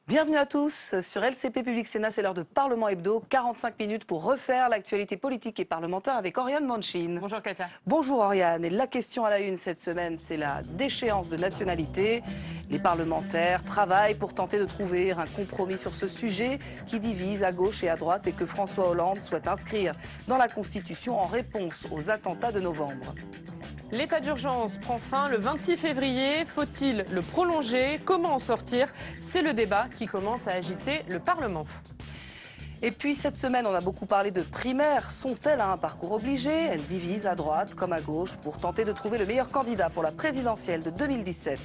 Bienvenue à tous sur LCP Public Sénat, c'est l'heure de Parlement Hebdo, 45 minutes pour refaire l'actualité politique et parlementaire avec Oriane Manchin. Bonjour Katia. Bonjour Oriane, et la question à la une cette semaine, c'est la déchéance de nationalité. Les parlementaires travaillent pour tenter de trouver un compromis sur ce sujet qui divise à gauche et à droite et que François Hollande souhaite inscrire dans la Constitution en réponse aux attentats de novembre. L'état d'urgence prend fin le 26 février. Faut-il le prolonger? Comment en sortir? C'est le débat qui commence à agiter le Parlement. Et puis cette semaine, on a beaucoup parlé de primaires. Sont-elles un parcours obligé? Elles divisent à droite comme à gauche pour tenter de trouver le meilleur candidat pour la présidentielle de 2017.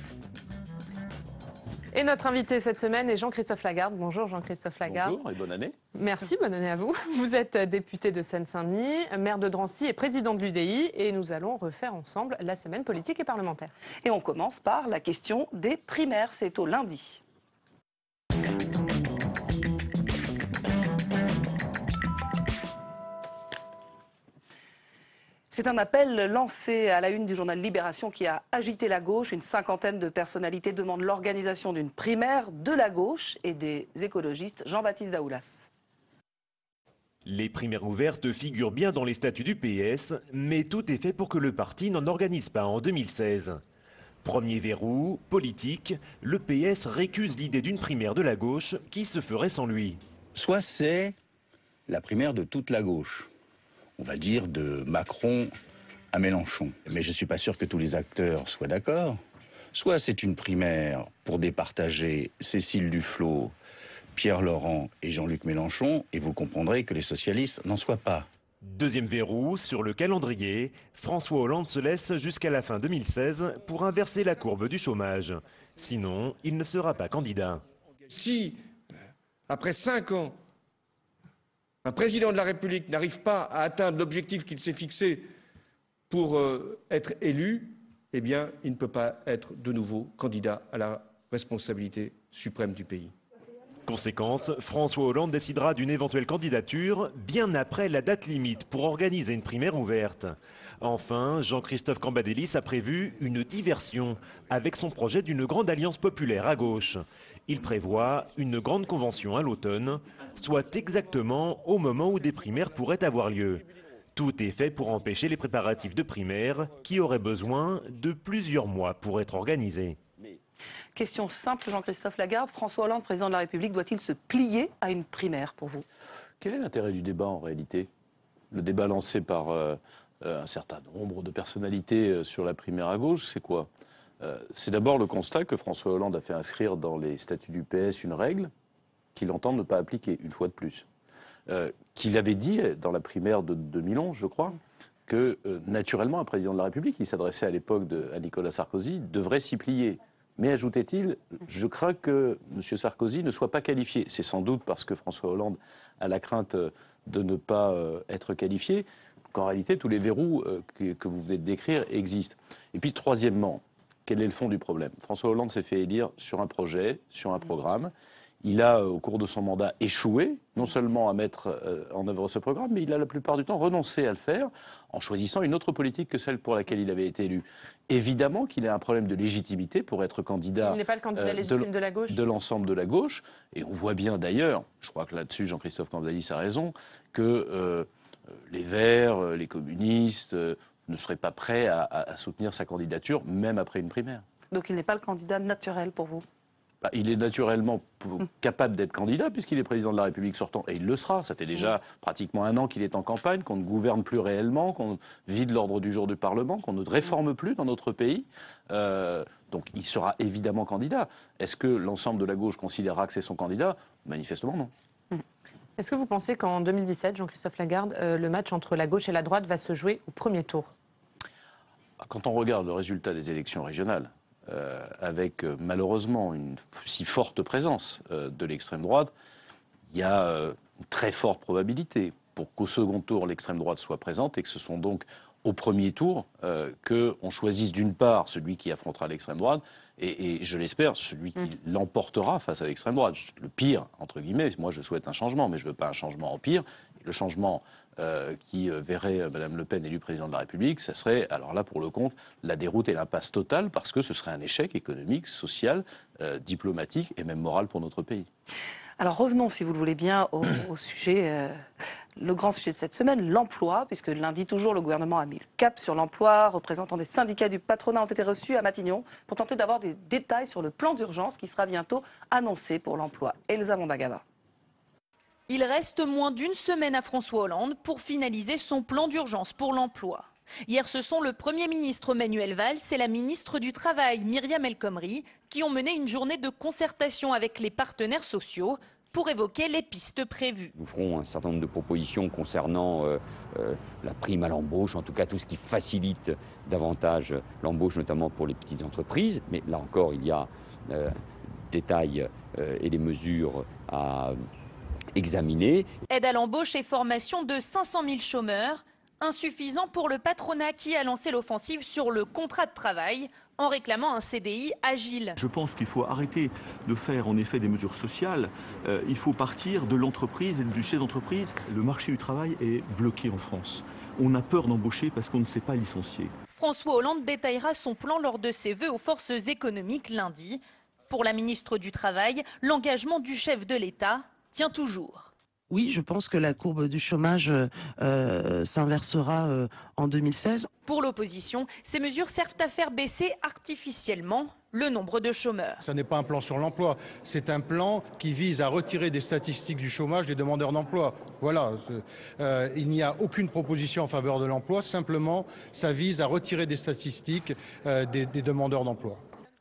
Et notre invité cette semaine est Jean-Christophe Lagarde. Bonjour Jean-Christophe Lagarde. Bonjour et bonne année. Merci, bonne année à vous. Vous êtes député de Seine-Saint-Denis, maire de Drancy et président de l'UDI. Et nous allons refaire ensemble la semaine politique et parlementaire. Et on commence par la question des primaires. C'est au lundi. C'est un appel lancé à la une du journal Libération qui a agité la gauche. Une cinquantaine de personnalités demandent l'organisation d'une primaire de la gauche et des écologistes. Jean-Baptiste Daoulas. Les primaires ouvertes figurent bien dans les statuts du PS, mais tout est fait pour que le parti n'en organise pas en 2016. Premier verrou, politique, le PS récuse l'idée d'une primaire de la gauche qui se ferait sans lui. Soit c'est la primaire de toute la gauche, on va dire de Macron à Mélenchon. Mais je ne suis pas sûr que tous les acteurs soient d'accord. Soit c'est une primaire pour départager Cécile Duflot, Pierre Laurent et Jean-Luc Mélenchon, et vous comprendrez que les socialistes n'en soient pas. Deuxième verrou, sur le calendrier, François Hollande se laisse jusqu'à la fin 2016 pour inverser la courbe du chômage. Sinon, il ne sera pas candidat. Si, après 5 ans, un président de la République n'arrive pas à atteindre l'objectif qu'il s'est fixé pour être élu, eh bien, il ne peut pas être de nouveau candidat à la responsabilité suprême du pays. Conséquence, François Hollande décidera d'une éventuelle candidature bien après la date limite pour organiser une primaire ouverte. Enfin, Jean-Christophe Cambadélis a prévu une diversion avec son projet d'une grande alliance populaire à gauche. Il prévoit une grande convention à l'automne, soit exactement au moment où des primaires pourraient avoir lieu. Tout est fait pour empêcher les préparatifs de primaires qui auraient besoin de plusieurs mois pour être organisés. Question simple, Jean-Christophe Lagarde. François Hollande, président de la République, doit-il se plier à une primaire pour vous? Quel est l'intérêt du débat en réalité? Le débat lancé par un certain nombre de personnalités sur la primaire à gauche, c'est quoi? C'est d'abord le constat que François Hollande a fait inscrire dans les statuts du PS une règle qu'il entend ne pas appliquer, une fois de plus. Qu'il avait dit dans la primaire de 2011, je crois, que naturellement un président de la République, qui s'adressait à l'époque à Nicolas Sarkozy, devrait s'y plier. Mais ajoutait-il, je crains que M. Sarkozy ne soit pas qualifié. C'est sans doute parce que François Hollande a la crainte de ne pas être qualifié qu'en réalité tous les verrous que vous venez de décrire existent. Et puis troisièmement, quel est le fond du problème? François Hollande s'est fait élire sur un projet, sur un programme. Il a, au cours de son mandat, échoué, non seulement à mettre en œuvre ce programme, mais il a la plupart du temps renoncé à le faire en choisissant une autre politique que celle pour laquelle il avait été élu. Évidemment qu'il a un problème de légitimité pour être candidat. Il n'est pas le candidat légitime de la gauche. De l'ensemble de la gauche. Et on voit bien d'ailleurs, je crois que là-dessus Jean-Christophe Cambadélis a raison, que les Verts, les communistes ne seraient pas prêts à soutenir sa candidature, même après une primaire. Donc il n'est pas le candidat naturel pour vous? Il est naturellement capable d'être candidat puisqu'il est président de la République sortant, et il le sera. Ça fait déjà pratiquement 1 an qu'il est en campagne, qu'on ne gouverne plus réellement, qu'on vide l'ordre du jour du Parlement, qu'on ne réforme plus dans notre pays. Donc il sera évidemment candidat. Est-ce que l'ensemble de la gauche considérera que c'est son candidat? Manifestement non. Est-ce que vous pensez qu'en 2017, Jean-Christophe Lagarde, le match entre la gauche et la droite va se jouer au premier tour? Quand on regarde le résultat des élections régionales, avec malheureusement une si forte présence de l'extrême droite, il y a une très forte probabilité pour qu'au second tour l'extrême droite soit présente et que ce sont donc au premier tour qu'on choisisse d'une part celui qui affrontera l'extrême droite et je l'espère, celui qui l'emportera face à l'extrême droite. Le pire, entre guillemets, moi je souhaite un changement, mais je ne veux pas un changement en pire. Le changement qui verrait Mme Le Pen élue présidente de la République, ça serait, alors là pour le compte, la déroute et l'impasse totale, parce que ce serait un échec économique, social, diplomatique et même moral pour notre pays. Alors revenons, si vous le voulez bien, au sujet, le grand sujet de cette semaine, l'emploi, puisque lundi toujours, le gouvernement a mis le cap sur l'emploi. Représentants des syndicats du patronat ont été reçus à Matignon pour tenter d'avoir des détails sur le plan d'urgence qui sera bientôt annoncé pour l'emploi. Elsa Mondagava. Il reste moins d'une semaine à François Hollande pour finaliser son plan d'urgence pour l'emploi. Hier, ce sont le Premier ministre Manuel Valls et la ministre du Travail Myriam El Khomri qui ont mené une journée de concertation avec les partenaires sociaux pour évoquer les pistes prévues. Nous ferons un certain nombre de propositions concernant la prime à l'embauche, en tout cas tout ce qui facilite davantage l'embauche, notamment pour les petites entreprises. Mais là encore, il y a détails et des mesures à examiner. Aide à l'embauche et formation de 500 000 chômeurs. Insuffisant pour le patronat qui a lancé l'offensive sur le contrat de travail en réclamant un CDI agile. Je pense qu'il faut arrêter de faire en effet des mesures sociales. Il faut partir de l'entreprise et du chef d'entreprise. Le marché du travail est bloqué en France. On a peur d'embaucher parce qu'on ne sait pas licencier. François Hollande détaillera son plan lors de ses vœux aux forces économiques lundi. Pour la ministre du Travail, l'engagement du chef de l'État tient toujours. Oui, je pense que la courbe du chômage s'inversera en 2016. Pour l'opposition, ces mesures servent à faire baisser artificiellement le nombre de chômeurs. Ce n'est pas un plan sur l'emploi, c'est un plan qui vise à retirer des statistiques du chômage des demandeurs d'emploi. Voilà, il n'y a aucune proposition en faveur de l'emploi, simplement ça vise à retirer des statistiques des demandeurs d'emploi.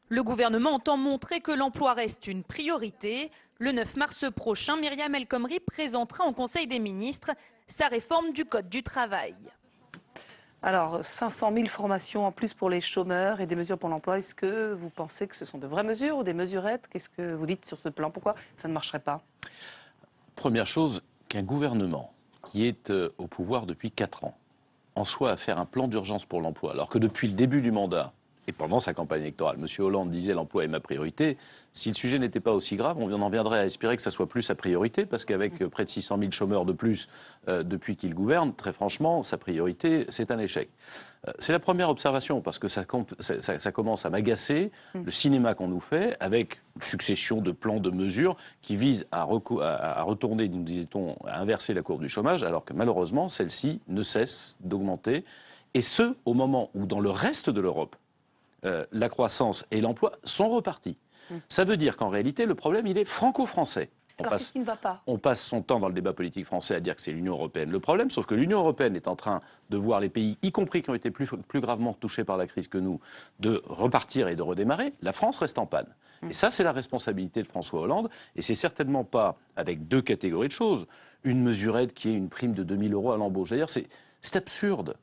Le gouvernement entend montrer que l'emploi reste une priorité. Le 9 mars prochain, Myriam El Khomri présentera en Conseil des ministres sa réforme du Code du travail. Alors, 500 000 formations en plus pour les chômeurs et des mesures pour l'emploi. Est-ce que vous pensez que ce sont de vraies mesures ou des mesurettes? Qu'est-ce que vous dites sur ce plan? Pourquoi ça ne marcherait pas? Première chose, qu'un gouvernement qui est au pouvoir depuis 4 ans en soit à faire un plan d'urgence pour l'emploi, alors que depuis le début du mandat, et pendant sa campagne électorale, M. Hollande disait l'emploi est ma priorité. Si le sujet n'était pas aussi grave, on en viendrait à espérer que ça soit plus sa priorité, parce qu'avec près de 600 000 chômeurs de plus depuis qu'il gouverne, très franchement, sa priorité, c'est un échec. C'est la première observation, parce que ça commence à m'agacer, le cinéma qu'on nous fait, avec une succession de plans, de mesures qui visent à retourner, nous disait-on, à inverser la courbe du chômage, alors que malheureusement, celle-ci ne cesse d'augmenter. Et ce, au moment où, dans le reste de l'Europe, la croissance et l'emploi sont repartis. Ça veut dire qu'en réalité, le problème, il est franco-français. Alors, qu'est-ce qui ne va pas? On passe son temps dans le débat politique français à dire que c'est l'Union européenne le problème, sauf que l'Union européenne est en train de voir les pays, y compris qui ont été plus gravement touchés par la crise que nous, de repartir et de redémarrer. La France reste en panne. Et ça, c'est la responsabilité de François Hollande. Et c'est certainement pas avec deux catégories de choses. Une mesurette qui est une prime de 2 000 € à l'embauche. D'ailleurs, c'est absurde.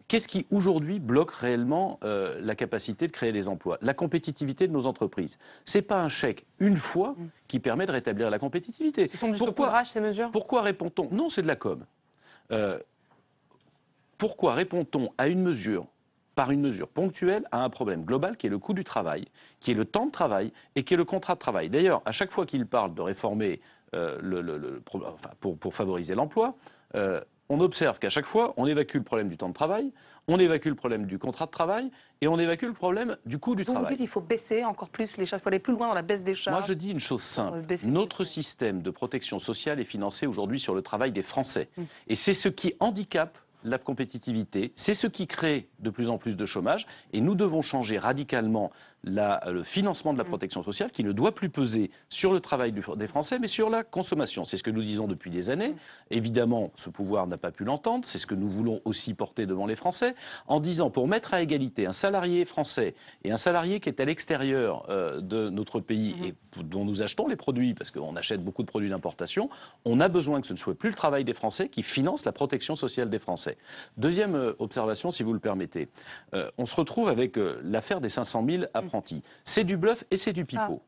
Qu'est-ce qui, aujourd'hui, bloque réellement la capacité de créer des emplois? La compétitivité de nos entreprises. Ce n'est pas un chèque, une fois, qui permet de rétablir la compétitivité. Ce sont du saupoudrage, ces mesures? Pourquoi répond-on? Non, c'est de la com. Pourquoi répond-on à une mesure, par une mesure ponctuelle, à un problème global qui est le coût du travail, qui est le temps de travail et qui est le contrat de travail? D'ailleurs, à chaque fois qu'il parle de réformer pour favoriser l'emploi, on observe qu'à chaque fois, on évacue le problème du temps de travail, on évacue le problème du contrat de travail et on évacue le problème du coût du travail. Vous dites qu'il faut baisser encore plus les charges, il faut aller plus loin dans la baisse des charges. Moi, je dis une chose simple. Notre système de protection sociale est financé aujourd'hui sur le travail des Français. Et c'est ce qui handicape la compétitivité, c'est ce qui crée de plus en plus de chômage. Et nous devons changer radicalement le financement de la protection sociale qui ne doit plus peser sur le travail des Français, mais sur la consommation. C'est ce que nous disons depuis des années. Évidemment, ce pouvoir n'a pas pu l'entendre. C'est ce que nous voulons aussi porter devant les Français, en disant, pour mettre à égalité un salarié français et un salarié qui est à l'extérieur de notre pays et dont nous achetons les produits, parce qu'on achète beaucoup de produits d'importation, on a besoin que ce ne soit plus le travail des Français qui finance la protection sociale des Français. Deuxième observation, si vous le permettez. On se retrouve avec l'affaire des 500 000 apprentis. C'est du bluff et c'est du pipeau.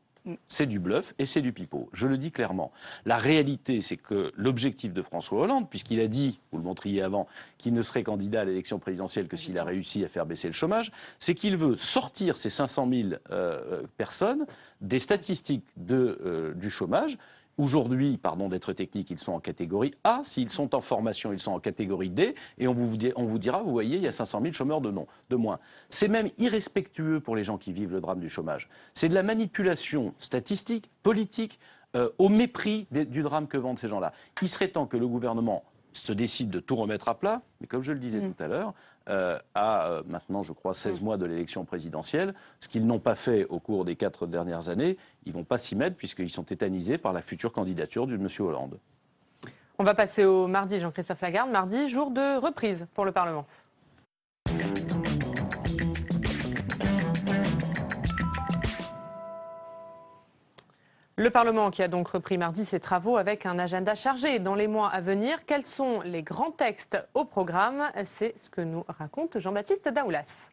C'est du bluff et c'est du pipeau. Je le dis clairement. La réalité, c'est que l'objectif de François Hollande, puisqu'il a dit, vous le montriez avant, qu'il ne serait candidat à l'élection présidentielle que s'il a réussi à faire baisser le chômage, c'est qu'il veut sortir ces 500 000 personnes des statistiques du chômage. Aujourd'hui, pardon d'être technique, ils sont en catégorie A. S'ils sont en formation, ils sont en catégorie D. Et on vous dira, vous voyez, il y a 500 000 chômeurs de moins. C'est même irrespectueux pour les gens qui vivent le drame du chômage. C'est de la manipulation statistique, politique, au mépris du drame que vendent ces gens-là. Il serait temps que le gouvernement se décide de tout remettre à plat. Mais comme je le disais tout à l'heure, à maintenant, je crois, 16 mois de l'élection présidentielle, ce qu'ils n'ont pas fait au cours des 4 dernières années, ils ne vont pas s'y mettre puisqu'ils sont tétanisés par la future candidature de M. Hollande. On va passer au mardi, Jean-Christophe Lagarde. Mardi, jour de reprise pour le Parlement. Le Parlement qui a donc repris mardi ses travaux avec un agenda chargé dans les mois à venir. Quels sont les grands textes au programme? C'est ce que nous raconte Jean-Baptiste Daoulas.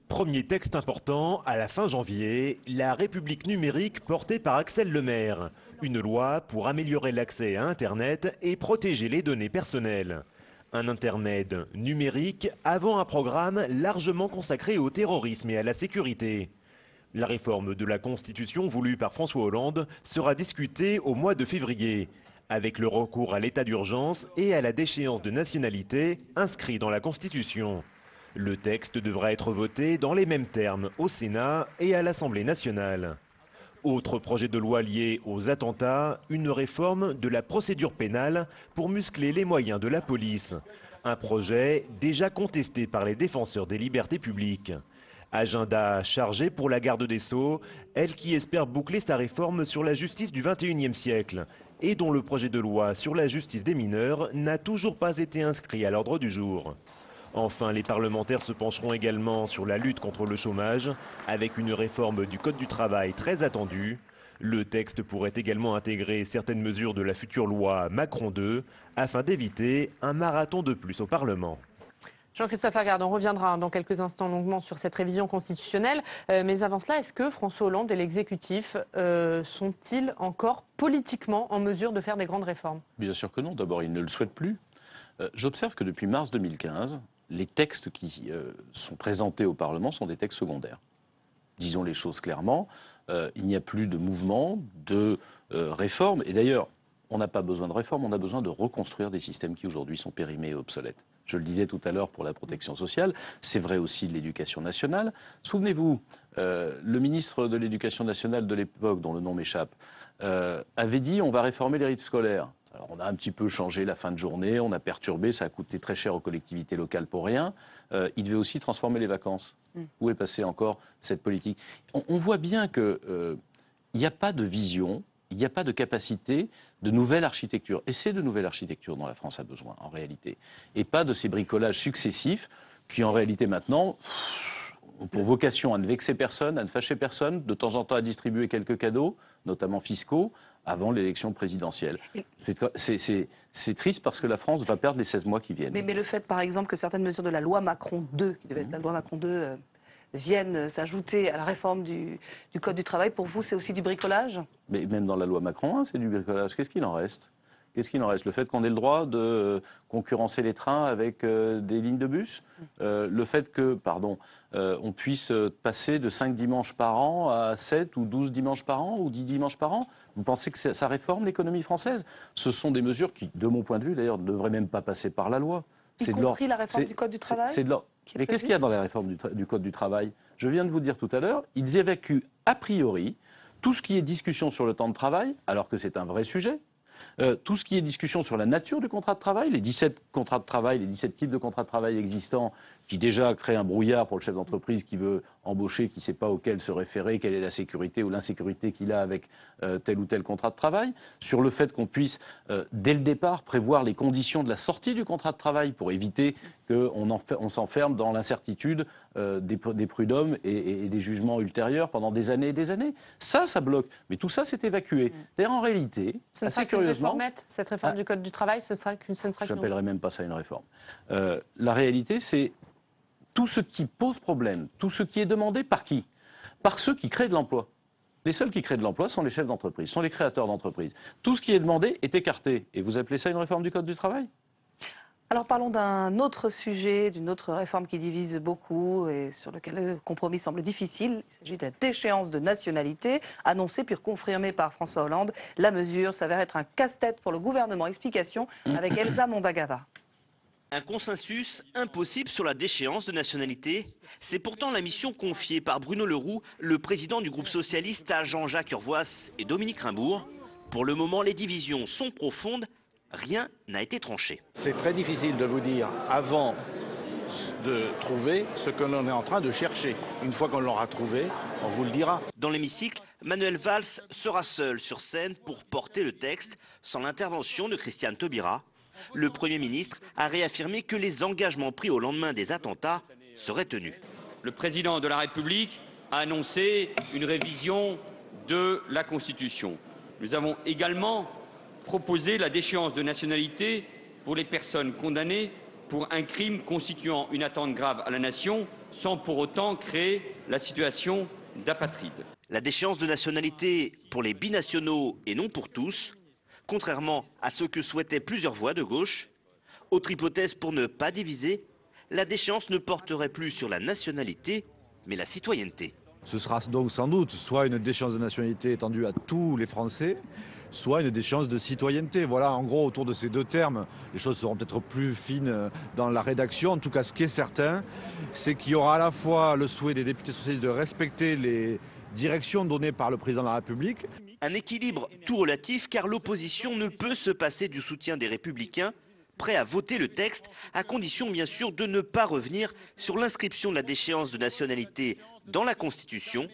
Premier texte important, à la fin janvier, la République numérique portée par Axel Lemaire. Une loi pour améliorer l'accès à Internet et protéger les données personnelles. Un intermède numérique avant un programme largement consacré au terrorisme et à la sécurité. La réforme de la Constitution voulue par François Hollande sera discutée au mois de février, avec le recours à l'état d'urgence et à la déchéance de nationalité inscrit dans la Constitution. Le texte devra être voté dans les mêmes termes au Sénat et à l'Assemblée nationale. Autre projet de loi lié aux attentats, une réforme de la procédure pénale pour muscler les moyens de la police. Un projet déjà contesté par les défenseurs des libertés publiques. Agenda chargé pour la garde des Sceaux, elle qui espère boucler sa réforme sur la justice du XXIe siècle et dont le projet de loi sur la justice des mineurs n'a toujours pas été inscrit à l'ordre du jour. Enfin, les parlementaires se pencheront également sur la lutte contre le chômage avec une réforme du Code du travail très attendue. Le texte pourrait également intégrer certaines mesures de la future loi Macron 2 afin d'éviter un marathon de plus au Parlement. Jean-Christophe Lagarde, on reviendra dans quelques instants longuement sur cette révision constitutionnelle. Mais avant cela, est-ce que François Hollande et l'exécutif sont-ils encore politiquement en mesure de faire des grandes réformes? Bien sûr que non. D'abord, ils ne le souhaitent plus. J'observe que depuis mars 2015, les textes qui sont présentés au Parlement sont des textes secondaires. Disons les choses clairement, il n'y a plus de mouvement, de réforme. Et d'ailleurs, on n'a pas besoin de réforme, on a besoin de reconstruire des systèmes qui aujourd'hui sont périmés et obsolètes. Je le disais tout à l'heure pour la protection sociale, c'est vrai aussi de l'éducation nationale. Souvenez-vous, le ministre de l'Éducation nationale de l'époque, dont le nom m'échappe, avait dit on va réformer les rythmes scolaires. Alors on a un petit peu changé la fin de journée, on a perturbé, ça a coûté très cher aux collectivités locales pour rien. Il devait aussi transformer les vacances. Où est passée encore cette politique? On voit bien qu'il n'y a pas de vision, il n'y a pas de capacité de nouvelle architecture. Et c'est de nouvelle architecture dont la France a besoin, en réalité. Et pas de ces bricolages successifs qui, en réalité, maintenant, ont pour vocation à ne vexer personne, à ne fâcher personne, de temps en temps à distribuer quelques cadeaux, notamment fiscaux, avant l'élection présidentielle. C'est triste parce que la France va perdre les 16 mois qui viennent. Mais le fait, par exemple, que certaines mesures de la loi Macron 2, qui devait être la loi Macron 2, viennent s'ajouter à la réforme du Code du travail, pour vous, c'est aussi du bricolage? Mais même dans la loi Macron 1, c'est du bricolage. Qu'est-ce qu'il en reste? Qu'est-ce qu'il en reste? Le fait qu'on ait le droit de concurrencer les trains avec des lignes de bus? Le fait que, on puisse passer de 5 dimanches par an à 7 ou 12 dimanches par an ou 10 dimanches par an? Vous pensez que ça réforme l'économie française? Ce sont des mesures qui, de mon point de vue d'ailleurs, ne devraient même pas passer par la loi. Y compris la réforme du Code du travail? Mais qu'est-ce qu'il y a dans la réforme du Code du travail? Je viens de vous dire tout à l'heure, ils évacuent a priori tout ce qui est discussion sur le temps de travail, alors que c'est un vrai sujet. Tout ce qui est discussion sur la nature du contrat de travail, les 17 contrats de travail, les 17 types de contrats de travail existants, qui déjà créent un brouillard pour le chef d'entreprise qui veut embaucher, qui ne sait pas auquel se référer, quelle est la sécurité ou l'insécurité qu'il a avec tel ou tel contrat de travail, sur le fait qu'on puisse, dès le départ, prévoir les conditions de la sortie du contrat de travail pour éviter qu'on s'enferme dans l'incertitude des prud'hommes et des jugements ultérieurs pendant des années et des années. Ça bloque. Mais tout ça, c'est évacué. C'est-à-dire, en réalité, assez curieusement... Cette réforme du Code du travail, ce ne sera qu'une... J'appellerais même pas ça une réforme. La réalité, c'est tout ce qui pose problème, tout ce qui est demandé par qui? Par ceux qui créent de l'emploi. Les seuls qui créent de l'emploi sont les chefs d'entreprise, sont les créateurs d'entreprise. Tout ce qui est demandé est écarté. Et vous appelez ça une réforme du Code du travail ? Alors parlons d'un autre sujet, d'une autre réforme qui divise beaucoup et sur lequel le compromis semble difficile. Il s'agit de la déchéance de nationalité annoncée puis confirmée par François Hollande. La mesure s'avère être un casse-tête pour le gouvernement. Explication avec Elsa Mondagava. Un consensus impossible sur la déchéance de nationalité. C'est pourtant la mission confiée par Bruno Le Roux, le président du groupe socialiste, à Jean-Jacques Urvoas et Dominique Rimbourg. Pour le moment, les divisions sont profondes. Rien n'a été tranché. C'est très difficile de vous dire avant de trouver ce que l'on est en train de chercher. Une fois qu'on l'aura trouvé, on vous le dira. Dans l'hémicycle, Manuel Valls sera seul sur scène pour porter le texte, sans l'intervention de Christiane Taubira. Le Premier ministre a réaffirmé que les engagements pris au lendemain des attentats seraient tenus. Le président de la République a annoncé une révision de la Constitution. Nous avons également proposé la déchéance de nationalité pour les personnes condamnées pour un crime constituant une atteinte grave à la nation, sans pour autant créer la situation d'apatride. La déchéance de nationalité pour les binationaux et non pour tous, contrairement à ce que souhaitaient plusieurs voix de gauche. Autre hypothèse pour ne pas diviser, la déchéance ne porterait plus sur la nationalité, mais la citoyenneté. Ce sera donc sans doute soit une déchéance de nationalité étendue à tous les Français, soit une déchéance de citoyenneté. Voilà, en gros, autour de ces deux termes, les choses seront peut-être plus fines dans la rédaction. En tout cas, ce qui est certain, c'est qu'il y aura à la fois le souhait des députés socialistes de respecter les direction donnée par le président de la République. Un équilibre tout relatif car l'opposition ne peut se passer du soutien des Républicains, prêts à voter le texte, à condition bien sûr de ne pas revenir sur l'inscription de la déchéance de nationalité dans la Constitution.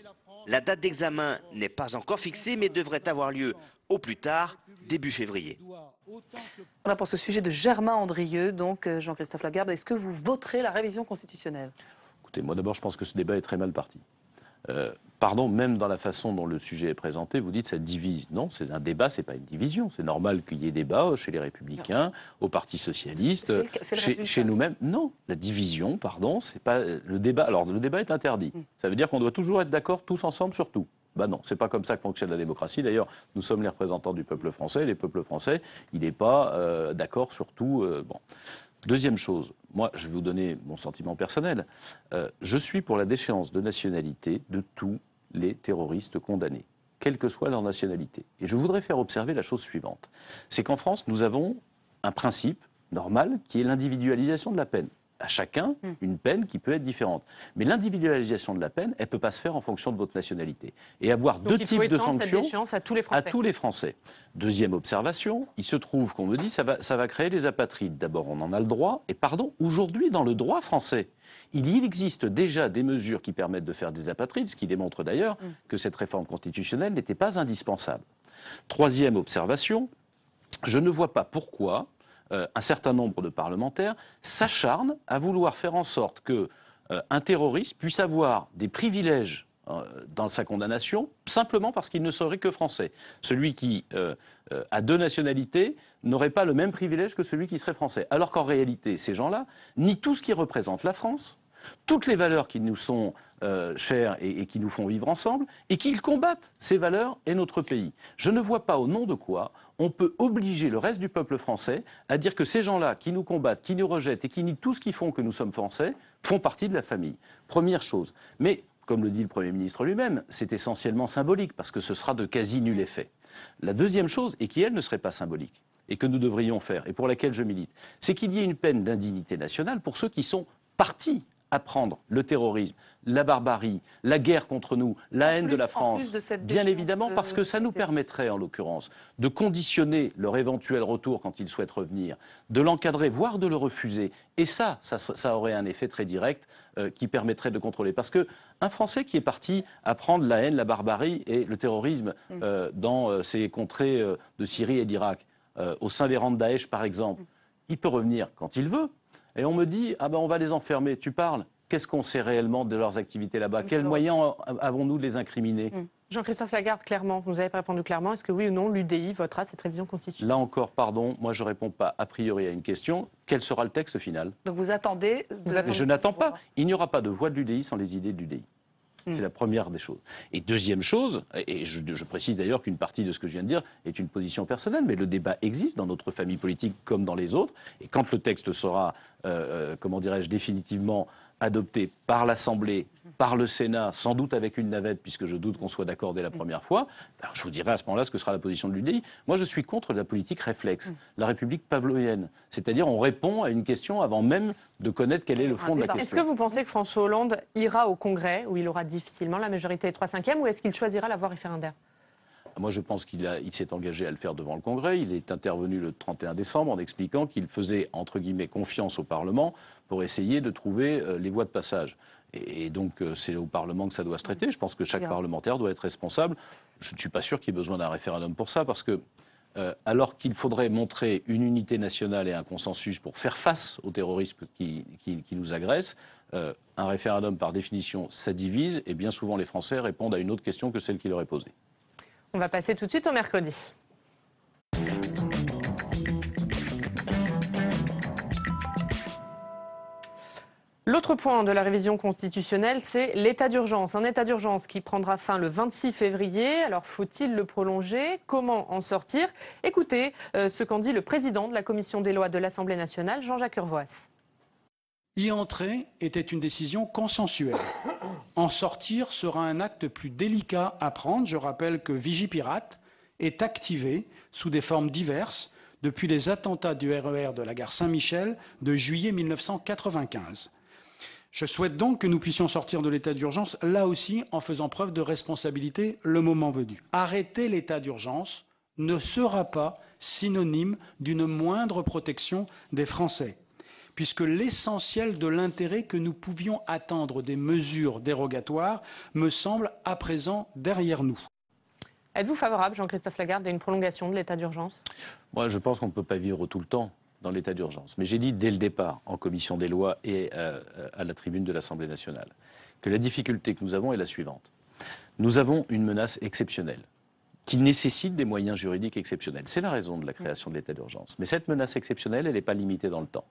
La date d'examen n'est pas encore fixée mais devrait avoir lieu au plus tard, début février. Voilà pour ce sujet de Germain Andrieux, donc Jean-Christophe Lagarde, est-ce que vous voterez la révision constitutionnelle? Écoutez, moi d'abord je pense que ce débat est très mal parti. Pardon, même dans la façon dont le sujet est présenté, vous dites ça divise. Non, c'est un débat, c'est pas une division. C'est normal qu'il y ait débat chez les Républicains, au Parti Socialiste, chez nous-mêmes. Non, la division, pardon, c'est pas le débat. Alors le débat est interdit. Ça veut dire qu'on doit toujours être d'accord tous ensemble sur tout. Ben non, c'est pas comme ça que fonctionne la démocratie. D'ailleurs, nous sommes les représentants du peuple français. Les peuples français, il n'est pas d'accord sur tout. Bon. Deuxième chose, moi, je vais vous donner mon sentiment personnel. Je suis pour la déchéance de nationalité de tous les terroristes condamnés, quelle que soit leur nationalité. Et je voudrais faire observer la chose suivante. C'est qu'en France, nous avons un principe normal qui est l'individualisation de la peine. À chacun, une peine qui peut être différente. Mais l'individualisation de la peine, elle ne peut pas se faire en fonction de votre nationalité. Et avoir deux types de sanctions à tous les Français. À tous les Français. Deuxième observation, il se trouve qu'on me dit ça va créer des apatrides. D'abord, on en a le droit. Et pardon, aujourd'hui, dans le droit français, il existe déjà des mesures qui permettent de faire des apatrides, ce qui démontre d'ailleurs que cette réforme constitutionnelle n'était pas indispensable. Troisième observation, je ne vois pas pourquoi un certain nombre de parlementaires s'acharnent à vouloir faire en sorte qu'un terroriste puisse avoir des privilèges dans sa condamnation, simplement parce qu'il ne serait que français. Celui qui a deux nationalités n'aurait pas le même privilège que celui qui serait français. Alors qu'en réalité, ces gens-là nient tout ce qui représente la France, toutes les valeurs qui nous sont chères et qui nous font vivre ensemble, et qu'ils combattent ces valeurs et notre pays. Je ne vois pas au nom de quoi on peut obliger le reste du peuple français à dire que ces gens-là qui nous combattent, qui nous rejettent et qui nient tout ce qui font que nous sommes français, font partie de la famille. Première chose. Mais, comme le dit le Premier ministre lui-même, c'est essentiellement symbolique, parce que ce sera de quasi nul effet. La deuxième chose, et qui elle ne serait pas symbolique, et que nous devrions faire, et pour laquelle je milite, c'est qu'il y ait une peine d'indignité nationale pour ceux qui sont partis apprendre le terrorisme, la barbarie, la guerre contre nous, la haine de la France, bien évidemment, parce que ça nous permettrait, en l'occurrence, de conditionner leur éventuel retour quand ils souhaitent revenir, de l'encadrer, voire de le refuser. Et ça aurait un effet très direct qui permettrait de contrôler. Parce qu'un Français qui est parti apprendre la haine, la barbarie et le terrorisme dans ces contrées de Syrie et d'Irak, au sein des rangs de Daesh, par exemple, il peut revenir quand il veut. Et on me dit, ah ben on va les enfermer. Tu parles? Qu'est-ce qu'on sait réellement de leurs activités là-bas? Quels moyens avons-nous de les incriminer? Jean-Christophe Lagarde, clairement, vous n'avez pas répondu clairement. Est-ce que oui ou non, l'UDI votera cette révision constitutionnelle? Là encore, pardon, moi je ne réponds pas a priori à une question. Quel sera le texte final? Donc vous attendez... Je n'attends pas. Il n'y aura pas de voix de l'UDI sans les idées de l'UDI. C'est la première des choses. Et deuxième chose, et je précise d'ailleurs qu'une partie de ce que je viens de dire est une position personnelle, mais le débat existe dans notre famille politique comme dans les autres. Et quand le texte sera, comment dirais-je, définitivement adopté par l'Assemblée, par le Sénat, sans doute avec une navette, puisque je doute qu'on soit d'accord dès la première fois, alors je vous dirai à ce moment-là ce que sera la position de l'UDI. Moi, je suis contre la politique réflexe, la République pavlovienne. C'est-à-dire, on répond à une question avant même de connaître quel est le fond de la question. Est-ce que vous pensez que François Hollande ira au Congrès, où il aura difficilement la majorité des 3/5, ou est-ce qu'il choisira la voie référendaire ? Moi, je pense qu'il s'est engagé à le faire devant le Congrès. Il est intervenu le 31 décembre en expliquant qu'il faisait, entre guillemets, confiance au Parlement pour essayer de trouver les voies de passage. Et donc, c'est au Parlement que ça doit se traiter. Je pense que chaque parlementaire doit être responsable. Je ne suis pas sûr qu'il y ait besoin d'un référendum pour ça, parce que, alors qu'il faudrait montrer une unité nationale et un consensus pour faire face au terrorisme qui nous agresse, un référendum, par définition, ça divise, et bien souvent, les Français répondent à une autre question que celle qui leur est posée. On va passer tout de suite au mercredi. L'autre point de la révision constitutionnelle, c'est l'état d'urgence. Un état d'urgence qui prendra fin le 26 février. Alors, faut-il le prolonger? Comment en sortir? Écoutez ce qu'en dit le président de la commission des lois de l'Assemblée nationale, Jean-Jacques Urvoas. Y entrer était une décision consensuelle. En sortir sera un acte plus délicat à prendre. Je rappelle que Vigipirate est activé sous des formes diverses depuis les attentats du RER de la gare Saint-Michel de juillet 1995. Je souhaite donc que nous puissions sortir de l'état d'urgence, là aussi en faisant preuve de responsabilité le moment venu. Arrêter l'état d'urgence ne sera pas synonyme d'une moindre protection des Français, puisque l'essentiel de l'intérêt que nous pouvions attendre des mesures dérogatoires me semble à présent derrière nous. Êtes-vous favorable, Jean-Christophe Lagarde, à une prolongation de l'état d'urgence? Moi, je pense qu'on ne peut pas vivre tout le temps dans l'état d'urgence. Mais j'ai dit dès le départ, en commission des lois et à la tribune de l'Assemblée nationale, que la difficulté que nous avons est la suivante. Nous avons une menace exceptionnelle qui nécessite des moyens juridiques exceptionnels. C'est la raison de la création de l'état d'urgence. Mais cette menace exceptionnelle, elle n'est pas limitée dans le temps.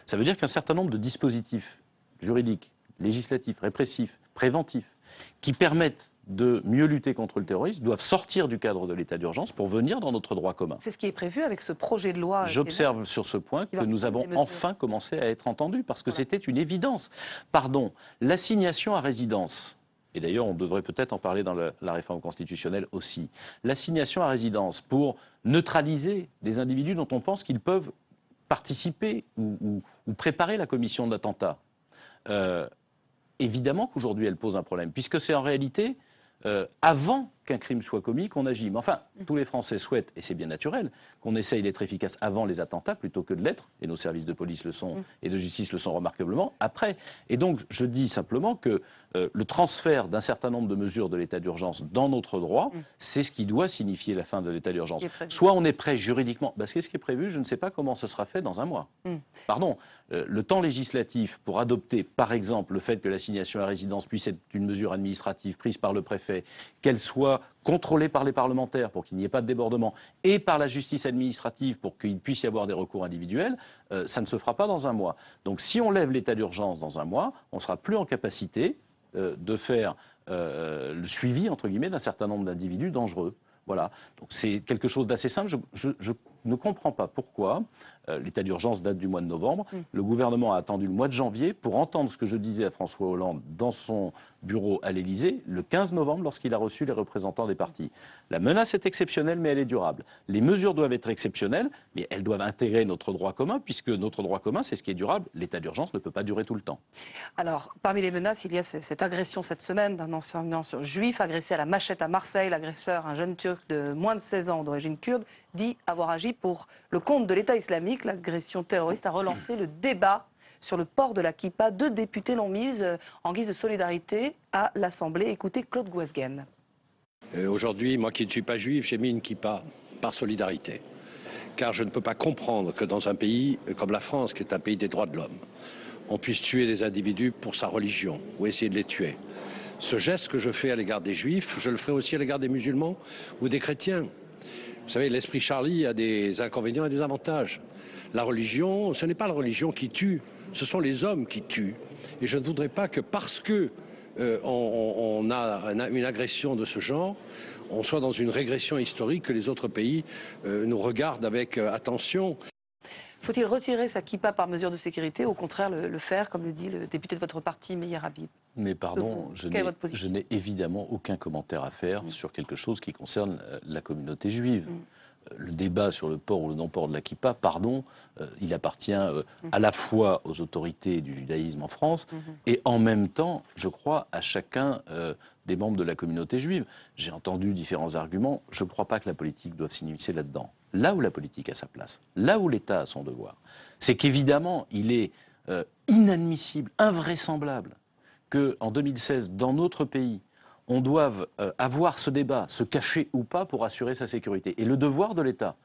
Ça veut dire qu'un certain nombre de dispositifs juridiques, législatifs, répressifs, préventifs, qui permettent de mieux lutter contre le terrorisme, doivent sortir du cadre de l'état d'urgence pour venir dans notre droit commun. C'est ce qui est prévu avec ce projet de loi. J'observe sur ce point que nous avons enfin commencé à être entendus, parce que c'était une évidence. Pardon, l'assignation à résidence, et d'ailleurs on devrait peut-être en parler dans la réforme constitutionnelle aussi, l'assignation à résidence pour neutraliser des individus dont on pense qu'ils peuvent participer ou préparer la commission d'attentats. Évidemment qu'aujourd'hui elle pose un problème, puisque c'est en réalité avant qu'un crime soit commis qu'on agit. Mais enfin, tous les Français souhaitent, et c'est bien naturel, qu'on essaye d'être efficace avant les attentats plutôt que de l'être, et nos services de police le sont, et de justice le sont remarquablement, après. Et donc, je dis simplement que le transfert d'un certain nombre de mesures de l'état d'urgence dans notre droit, c'est ce qui doit signifier la fin de l'état d'urgence. Soit on est prêt juridiquement, parce que ce qui est prévu, je ne sais pas comment ce sera fait dans un mois. Pardon, le temps législatif pour adopter, par exemple, le fait que l'assignation à résidence puisse être une mesure administrative prise par le préfet, qu'elle soit contrôlée par les parlementaires pour qu'il n'y ait pas de débordement, et par la justice administrative pour qu'il puisse y avoir des recours individuels, ça ne se fera pas dans un mois. Donc si on lève l'état d'urgence dans un mois, on ne sera plus en capacité de faire le suivi, entre guillemets, d'un certain nombre d'individus dangereux. Voilà. Donc c'est quelque chose d'assez simple. Je ne comprends pas pourquoi l'état d'urgence date du mois de novembre. Le gouvernement a attendu le mois de janvier pour entendre ce que je disais à François Hollande dans son bureau à l'Élysée le 15 novembre lorsqu'il a reçu les représentants des partis. La menace est exceptionnelle, mais elle est durable. Les mesures doivent être exceptionnelles, mais elles doivent intégrer notre droit commun, puisque notre droit commun, c'est ce qui est durable. L'état d'urgence ne peut pas durer tout le temps. Alors, parmi les menaces, il y a cette agression cette semaine d'un enseignant juif agressé à la machette à Marseille. L'agresseur, un jeune Turc de moins de 16 ans d'origine kurde, dit avoir agi pour le compte de l'État islamique. L'agression terroriste a relancé le débat sur le port de la kippa. 2 députés l'ont mise en guise de solidarité à l'Assemblée. Écoutez Claude Guesguen. Aujourd'hui, moi qui ne suis pas juif, j'ai mis une kippa par solidarité. Car je ne peux pas comprendre que dans un pays comme la France, qui est un pays des droits de l'homme, on puisse tuer des individus pour sa religion ou essayer de les tuer. Ce geste que je fais à l'égard des juifs, je le ferai aussi à l'égard des musulmans ou des chrétiens. Vous savez, l'esprit Charlie a des inconvénients et des avantages. La religion, ce n'est pas la religion qui tue, ce sont les hommes qui tuent. Et je ne voudrais pas que parce que on a une agression de ce genre, on soit dans une régression historique, que les autres pays nous regardent avec attention. Faut-il retirer sa kippa par mesure de sécurité ou au contraire le faire, comme le dit le député de votre parti, Meyer Habib? Mais pardon, je n'ai évidemment aucun commentaire à faire sur quelque chose qui concerne la communauté juive. Le débat sur le port ou le non-port de la kippa, pardon, il appartient à la fois aux autorités du judaïsme en France et en même temps, je crois, à chacun des membres de la communauté juive. J'ai entendu différents arguments, je ne crois pas que la politique doive s'immiscer là-dedans. Là où la politique a sa place, là où l'État a son devoir, c'est qu'évidemment, il est inadmissible, invraisemblable qu'en 2016, dans notre pays, on doive avoir ce débat, se cacher ou pas pour assurer sa sécurité. Et le devoir de l'État,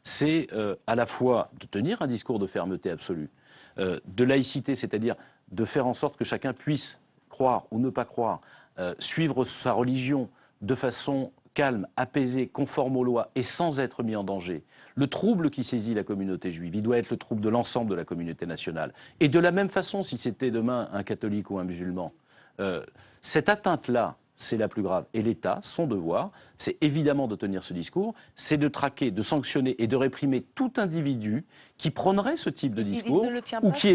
c'est à la fois de tenir un discours de fermeté absolue, de laïcité, c'est-à-dire de faire en sorte que chacun puisse croire ou ne pas croire, suivre sa religion de façon calme, apaisé, conforme aux lois et sans être mis en danger. Le trouble qui saisit la communauté juive, il doit être le trouble de l'ensemble de la communauté nationale. Et de la même façon, si c'était demain un catholique ou un musulman, cette atteinte-là, c'est la plus grave. Et l'État, son devoir, c'est évidemment de tenir ce discours, c'est de traquer, de sanctionner et de réprimer tout individu qui prônerait ce type de discours ou qui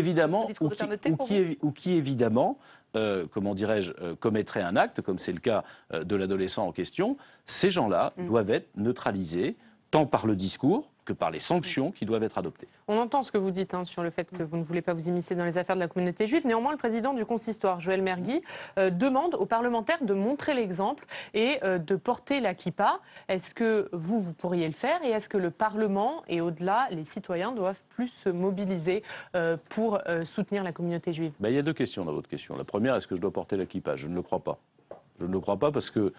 évidemment, comment dirais-je, commettrait un acte, comme c'est le cas de l'adolescent en question. Ces gens-là doivent être neutralisés, tant par le discours que par les sanctions qui doivent être adoptées. On entend ce que vous dites sur le fait que vous ne voulez pas vous immiscer dans les affaires de la communauté juive. Néanmoins, le président du consistoire, Joël Mergui, demande aux parlementaires de montrer l'exemple et de porter la kippa. Est-ce que vous pourriez le faire? Et est-ce que le Parlement et au-delà, les citoyens doivent plus se mobiliser pour soutenir la communauté juive? Il y a deux questions dans votre question. La première, est-ce que je dois porter la kippa? Je ne le crois pas. Je ne le crois pas parce que...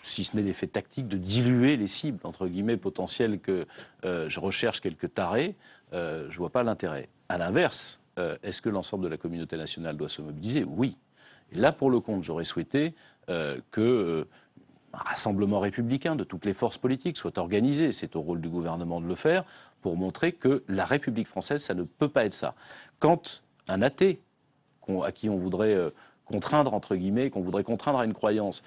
si ce n'est l'effet tactique de diluer les cibles, entre guillemets, potentielles que je recherche quelques tarés, je ne vois pas l'intérêt. À l'inverse, est-ce que l'ensemble de la communauté nationale doit se mobiliser? Oui. Et là, pour le compte, j'aurais souhaité qu'un rassemblement républicain de toutes les forces politiques soit organisé. C'est au rôle du gouvernement de le faire pour montrer que la République française, ça ne peut pas être ça. Quand un athée, à qui on voudrait contraindre, entre guillemets, qu'on voudrait contraindre à une croyance,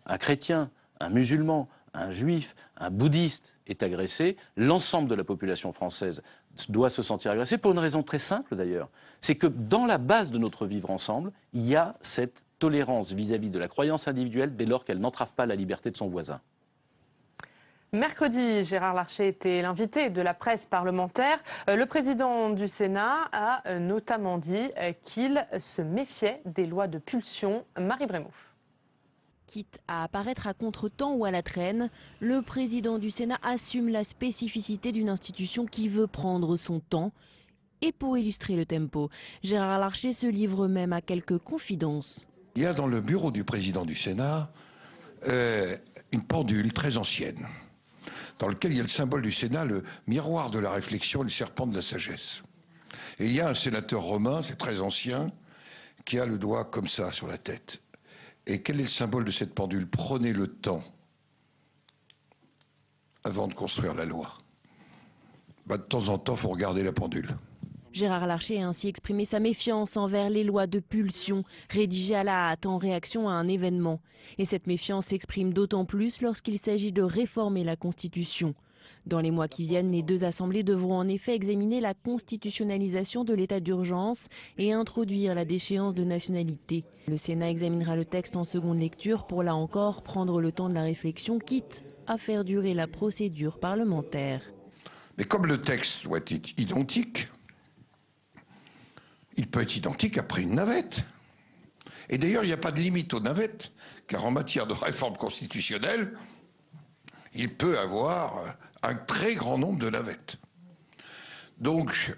un chrétien, un musulman, un juif, un bouddhiste est agressé, l'ensemble de la population française doit se sentir agressée, pour une raison très simple d'ailleurs. C'est que dans la base de notre vivre ensemble, il y a cette tolérance vis-à-vis de la croyance individuelle dès lors qu'elle n'entrave pas la liberté de son voisin. Mercredi, Gérard Larcher était l'invité de la presse parlementaire. Le président du Sénat a notamment dit qu'il se méfiait des lois de pulsion. Marie Brémouf. Quitte à apparaître à contretemps ou à la traîne, le président du Sénat assume la spécificité d'une institution qui veut prendre son temps. Et pour illustrer le tempo, Gérard Larcher se livre même à quelques confidences. Il y a dans le bureau du président du Sénat une pendule très ancienne, dans laquelle il y a le symbole du Sénat, le miroir de la réflexion et le serpent de la sagesse. Et il y a un sénateur romain, c'est très ancien, qui a le doigt comme ça sur la tête. Et quel est le symbole de cette pendule? Prenez le temps avant de construire la loi. De temps en temps, il faut regarder la pendule. Gérard Larcher a ainsi exprimé sa méfiance envers les lois de pulsion, rédigées à la hâte en réaction à un événement. Et cette méfiance s'exprime d'autant plus lorsqu'il s'agit de réformer la Constitution. Dans les mois qui viennent, les deux assemblées devront en effet examiner la constitutionnalisation de l'état d'urgence et introduire la déchéance de nationalité. Le Sénat examinera le texte en seconde lecture pour, là encore, prendre le temps de la réflexion, quitte à faire durer la procédure parlementaire. Mais comme le texte doit être identique, il peut être identique après une navette. Et d'ailleurs, il n'y a pas de limite aux navettes, car en matière de réforme constitutionnelle, il peut avoir un très grand nombre de navettes. Donc,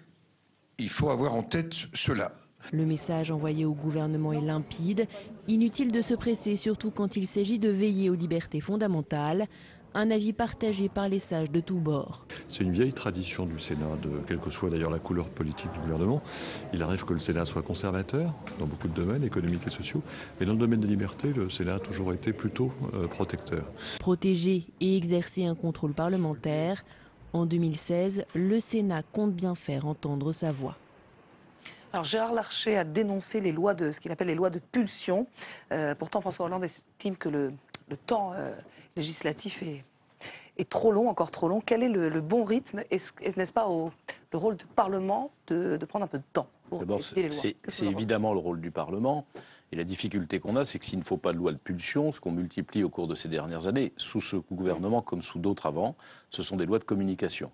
il faut avoir en tête cela. Le message envoyé au gouvernement est limpide. Inutile de se presser, surtout quand il s'agit de veiller aux libertés fondamentales. Un avis partagé par les sages de tous bords. C'est une vieille tradition du Sénat, quelle que soit d'ailleurs la couleur politique du gouvernement. Il arrive que le Sénat soit conservateur dans beaucoup de domaines économiques et sociaux, mais dans le domaine des libertés, le Sénat a toujours été plutôt protecteur. Protéger et exercer un contrôle parlementaire. En 2016, le Sénat compte bien faire entendre sa voix. Alors Gérard Larcher a dénoncé les lois ce qu'il appelle les lois de pulsion. Pourtant, François Hollande estime que le temps législatif est trop long, encore trop long. Quel est le bon rythme? N'est-ce pas le rôle du Parlement de prendre un peu de temps pour étudier les lois? C'est évidemment le rôle du Parlement. Et la difficulté qu'on a, c'est que s'il ne faut pas de loi de pulsion, ce qu'on multiplie au cours de ces dernières années, sous ce gouvernement comme sous d'autres avant, ce sont des lois de communication.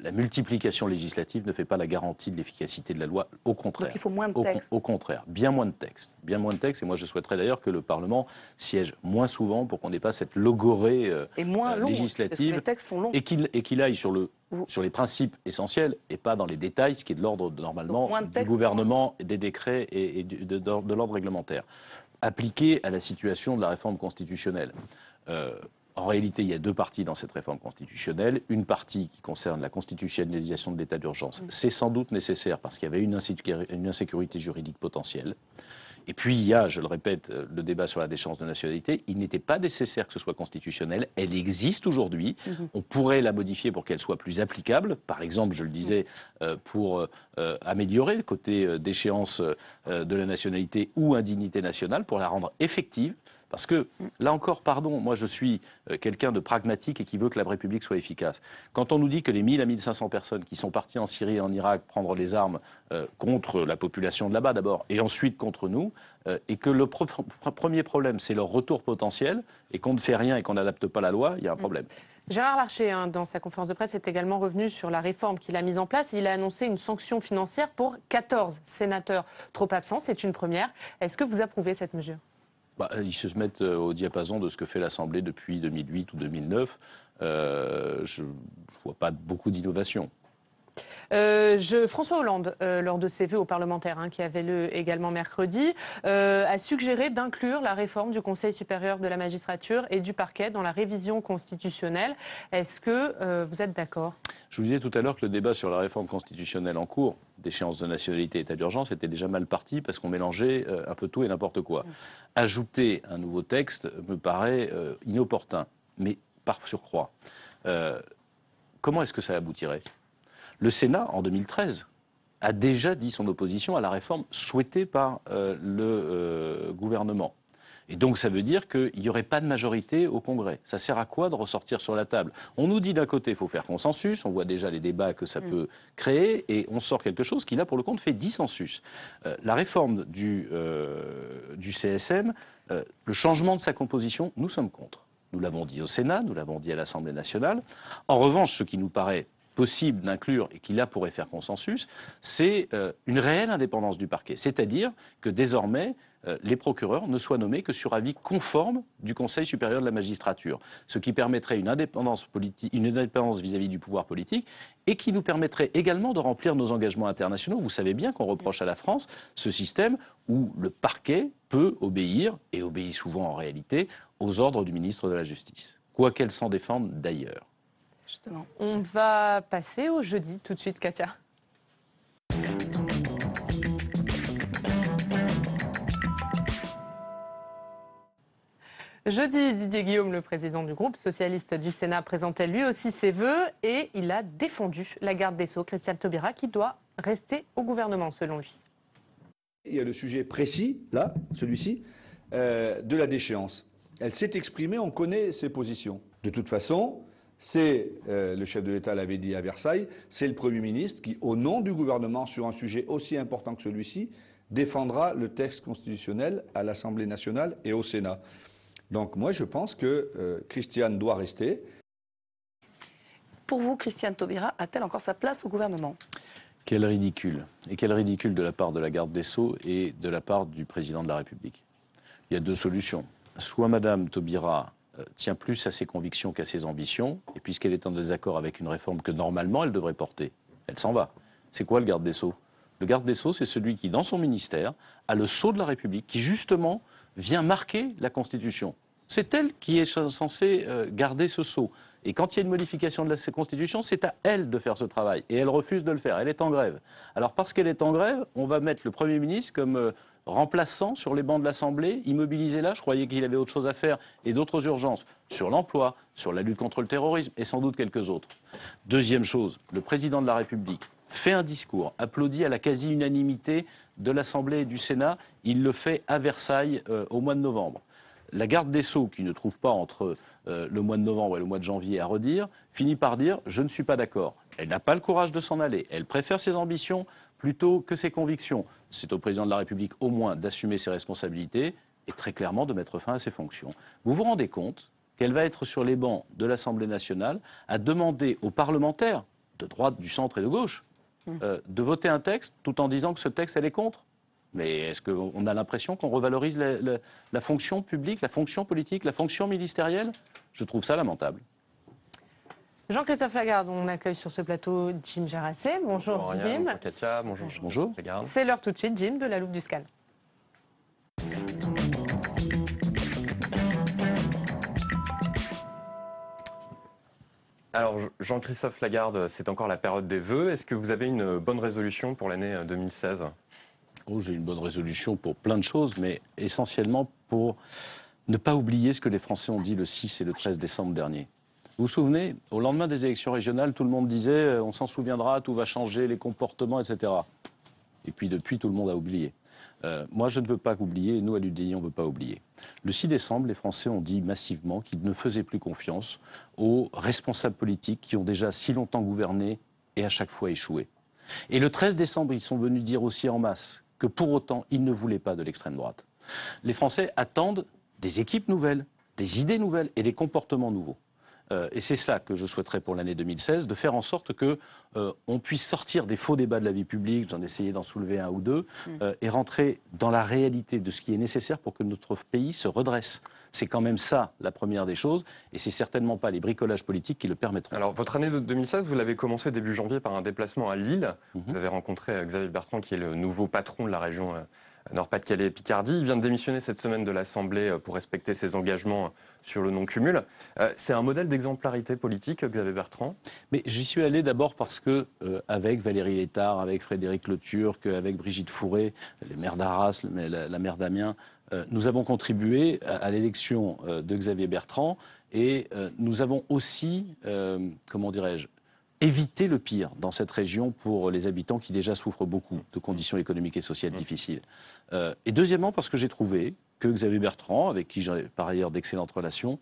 La multiplication législative ne fait pas la garantie de l'efficacité de la loi, au contraire. Donc il faut moins de textes. Au contraire, bien moins de textes. Bien moins de textes, et moi je souhaiterais d'ailleurs que le Parlement siège moins souvent pour qu'on n'ait pas cette logorée législative. Parce que les textes sont longs. Et qu'il aille sur les principes essentiels et pas dans les détails, ce qui est de l'ordre normalement du gouvernement, des décrets et de l'ordre réglementaire. Appliqué à la situation de la réforme constitutionnelle. En réalité, il y a deux parties dans cette réforme constitutionnelle. Une partie qui concerne la constitutionnalisation de l'état d'urgence. C'est sans doute nécessaire parce qu'il y avait une insécurité juridique potentielle. Et puis, il y a, je le répète, le débat sur la déchéance de nationalité. Il n'était pas nécessaire que ce soit constitutionnel. Elle existe aujourd'hui. On pourrait la modifier pour qu'elle soit plus applicable. Par exemple, je le disais, pour améliorer le côté déchéance de la nationalité ou indignité nationale, pour la rendre effective. Parce que, là encore, pardon, moi je suis quelqu'un de pragmatique et qui veut que la République soit efficace. Quand on nous dit que les 1000 à 1500 personnes qui sont parties en Syrie et en Irak prendre les armes contre la population de là-bas d'abord, et ensuite contre nous, et que le premier problème c'est leur retour potentiel, et qu'on ne fait rien et qu'on n'adapte pas la loi, il y a un problème. Gérard Larcher, dans sa conférence de presse, est également revenu sur la réforme qu'il a mise en place. Il a annoncé une sanction financière pour 14 sénateurs trop absents. C'est une première. Est-ce que vous approuvez cette mesure ? Ils se mettent au diapason de ce que fait l'Assemblée depuis 2008 ou 2009. Je ne vois pas beaucoup d'innovation. François Hollande, lors de ses vœux aux parlementaires, qui avait lieu également mercredi, a suggéré d'inclure la réforme du Conseil supérieur de la magistrature et du parquet dans la révision constitutionnelle. Est-ce que vous êtes d'accord ? Je vous disais tout à l'heure que le débat sur la réforme constitutionnelle en cours, d'échéance de nationalité et état d'urgence, était déjà mal parti parce qu'on mélangeait un peu tout et n'importe quoi. Ajouter un nouveau texte me paraît inopportun, mais par surcroît. Comment est-ce que ça aboutirait ? Le Sénat, en 2013, a déjà dit son opposition à la réforme souhaitée par le gouvernement. Et donc ça veut dire qu'il n'y aurait pas de majorité au Congrès. Ça sert à quoi de ressortir sur la table? On nous dit d'un côté il faut faire consensus, on voit déjà les débats que ça peut créer, et on sort quelque chose qui là pour le compte fait dissensus. La réforme du CSM, le changement de sa composition, nous sommes contre. Nous l'avons dit au Sénat, nous l'avons dit à l'Assemblée nationale. En revanche, ce qui nous paraît possible d'inclure et qui là pourrait faire consensus, c'est une réelle indépendance du parquet. C'est-à-dire que désormais, les procureurs ne soient nommés que sur avis conforme du Conseil supérieur de la magistrature, ce qui permettrait une indépendance politique, une indépendance vis-à-vis du pouvoir politique, et qui nous permettrait également de remplir nos engagements internationaux. Vous savez bien qu'on reproche à la France ce système où le parquet peut obéir, et obéit souvent en réalité, aux ordres du ministre de la Justice, quoi qu'elle s'en défende d'ailleurs. Justement. On va passer au jeudi tout de suite, Katia. Jeudi, Didier Guillaume, le président du groupe socialiste du Sénat, présentait lui aussi ses vœux et il a défendu la garde des Sceaux, Christiane Taubira, qui doit rester au gouvernement, selon lui. Il y a le sujet précis, là, celui-ci, de la déchéance. Elle s'est exprimée, on connaît ses positions. De toute façon, c'est, le chef de l'État l'avait dit à Versailles, c'est le Premier ministre qui, au nom du gouvernement, sur un sujet aussi important que celui-ci, défendra le texte constitutionnel à l'Assemblée nationale et au Sénat. Donc moi, je pense que Christiane doit rester. Pour vous, Christiane Taubira a-t-elle encore sa place au gouvernement ? Quel ridicule. Et quel ridicule de la part de la garde des Sceaux et de la part du président de la République. Il y a deux solutions. Soit Madame Taubira tient plus à ses convictions qu'à ses ambitions, et puisqu'elle est en désaccord avec une réforme que normalement elle devrait porter, elle s'en va. C'est quoi le garde des Sceaux ? Le garde des Sceaux, c'est celui qui, dans son ministère, a le sceau de la République, qui justement vient marquer la Constitution. C'est elle qui est censée garder ce sceau. Et quand il y a une modification de la Constitution, c'est à elle de faire ce travail. Et elle refuse de le faire. Elle est en grève. Alors parce qu'elle est en grève, on va mettre le Premier ministre comme remplaçant sur les bancs de l'Assemblée, immobilisé là. Je croyais qu'il avait autre chose à faire et d'autres urgences sur l'emploi, sur la lutte contre le terrorisme et sans doute quelques autres. Deuxième chose, le président de la République fait un discours, applaudi à la quasi-unanimité de l'Assemblée et du Sénat. Il le fait à Versailles au mois de novembre. La garde des Sceaux, qui ne trouve pas entre le mois de novembre et le mois de janvier à redire, finit par dire « je ne suis pas d'accord ». Elle n'a pas le courage de s'en aller. Elle préfère ses ambitions plutôt que ses convictions. C'est au président de la République au moins d'assumer ses responsabilités et très clairement de mettre fin à ses fonctions. Vous vous rendez compte qu'elle va être sur les bancs de l'Assemblée nationale à demander aux parlementaires de droite, du centre et de gauche de voter un texte tout en disant que ce texte, elle est contre? Mais est-ce qu'on a l'impression qu'on revalorise la fonction publique, la fonction politique, la fonction ministérielle? Je trouve ça lamentable. Jean-Christophe Lagarde, on accueille sur ce plateau Jim Jarassé. Bonjour Jim. Bonjour Katia, bonjour. C'est l'heure tout de suite, Jim, de la loupe du SCAL. Alors Jean-Christophe Lagarde, c'est encore la période des vœux. Est-ce que vous avez une bonne résolution pour l'année 2016 ? Oh, j'ai une bonne résolution pour plein de choses, mais essentiellement pour ne pas oublier ce que les Français ont dit le 6 et le 13 décembre dernier. Vous vous souvenez, au lendemain des élections régionales, tout le monde disait on s'en souviendra, tout va changer, les comportements, etc. Et puis depuis, tout le monde a oublié. Moi, je ne veux pas oublier, et nous, à l'UDI, on ne veut pas oublier. Le 6 décembre, les Français ont dit massivement qu'ils ne faisaient plus confiance aux responsables politiques qui ont déjà si longtemps gouverné et à chaque fois échoué. Et le 13 décembre, ils sont venus dire aussi en masse que pour autant, ils ne voulaient pas de l'extrême droite. Les Français attendent des équipes nouvelles, des idées nouvelles et des comportements nouveaux. Et c'est cela que je souhaiterais pour l'année 2016, de faire en sorte qu'on puisse sortir des faux débats de la vie publique, j'en ai essayé d'en soulever un ou deux, et rentrer dans la réalité de ce qui est nécessaire pour que notre pays se redresse. C'est quand même ça la première des choses, et c'est certainement pas les bricolages politiques qui le permettront. Alors votre année de 2016, vous l'avez commencé début janvier par un déplacement à Lille. Vous avez rencontré Xavier Bertrand, qui est le nouveau patron de la région Nord-Pas-de-Calais et Picardie. Il vient de démissionner cette semaine de l'Assemblée pour respecter ses engagements sur le non-cumul. C'est un modèle d'exemplarité politique, Xavier Bertrand? Mais j'y suis allé d'abord parce que, avec Valérie Létard, avec Frédéric Le Turc, avec Brigitte Fourré, les maires d'Arras, la maire d'Amiens, nous avons contribué à l'élection de Xavier Bertrand et nous avons aussi, comment dirais-je, éviter le pire dans cette région pour les habitants qui déjà souffrent beaucoup de conditions économiques et sociales difficiles. Et deuxièmement, parce que j'ai trouvé que Xavier Bertrand, avec qui j'ai par ailleurs d'excellentes relations,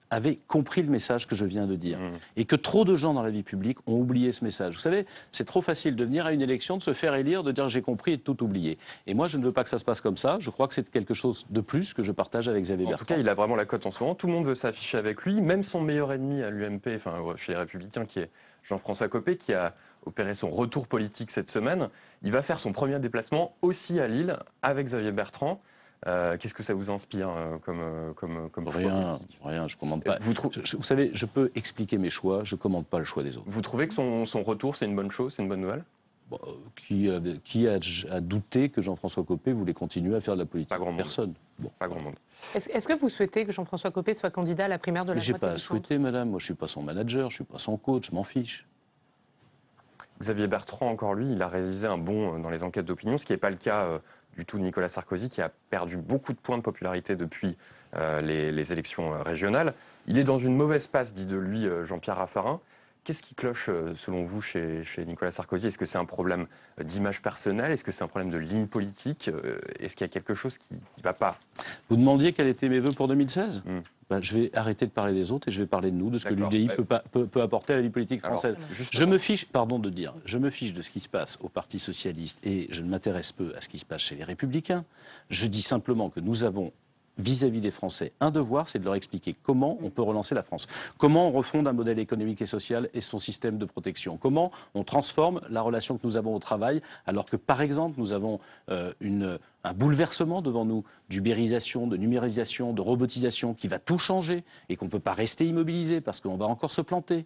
avait compris le message que je viens de dire. Et que trop de gens dans la vie publique ont oublié ce message. Vous savez, c'est trop facile de venir à une élection, de se faire élire, de dire j'ai compris et de tout oublier. Et moi, je ne veux pas que ça se passe comme ça. Je crois que c'est quelque chose de plus que je partage avec Xavier Bertrand. En tout cas, il a vraiment la cote en ce moment. Tout le monde veut s'afficher avec lui. Même son meilleur ennemi à l'UMP, enfin chez les Républicains, qui est Jean-François Copé, qui a opéré son retour politique cette semaine. Il va faire son premier déplacement aussi à Lille avec Xavier Bertrand. Qu'est-ce que ça vous inspire comme choix? Rien, je ne commande pas. Vous savez, je peux expliquer mes choix, je ne commande pas le choix des autres. Vous trouvez que son retour, c'est une bonne chose, c'est une bonne nouvelle? Qui a douté que Jean-François Copé voulait continuer à faire de la politique? Pas grand monde. Personne. Bon. Pas grand monde. Est-ce que vous souhaitez que Jean-François Copé soit candidat à la primaire de la droite? Je n'ai pas à souhaiter, madame. Moi, je ne suis pas son manager, je ne suis pas son coach, je m'en fiche. Xavier Bertrand, encore lui, il a réalisé un bond dans les enquêtes d'opinion, ce qui n'est pas le cas du tout de Nicolas Sarkozy, qui a perdu beaucoup de points de popularité depuis les élections régionales. Il est dans une mauvaise passe, dit de lui Jean-Pierre Raffarin. Qu'est-ce qui cloche, selon vous, chez Nicolas Sarkozy? Est-ce que c'est un problème d'image personnelle? Est-ce que c'est un problème de ligne politique? Est-ce qu'il y a quelque chose qui ne va pas? Vous demandiez quels étaient mes vœux pour 2016 je vais arrêter de parler des autres et je vais parler de nous, de ce que l'UDI peut apporter à la vie politique française. Alors, je me fiche, pardon de dire, je me fiche de ce qui se passe au Parti socialiste et je ne m'intéresse peu à ce qui se passe chez les Républicains. Je dis simplement que nous avons vis-à-vis des Français un devoir, c'est de leur expliquer comment on peut relancer la France. Comment on refonde un modèle économique et social et son système de protection. Comment on transforme la relation que nous avons au travail, alors que, par exemple, nous avons un bouleversement devant nous d'ubérisation, de numérisation, de robotisation qui va tout changer et qu'on ne peut pas rester immobilisé parce qu'on va encore se planter.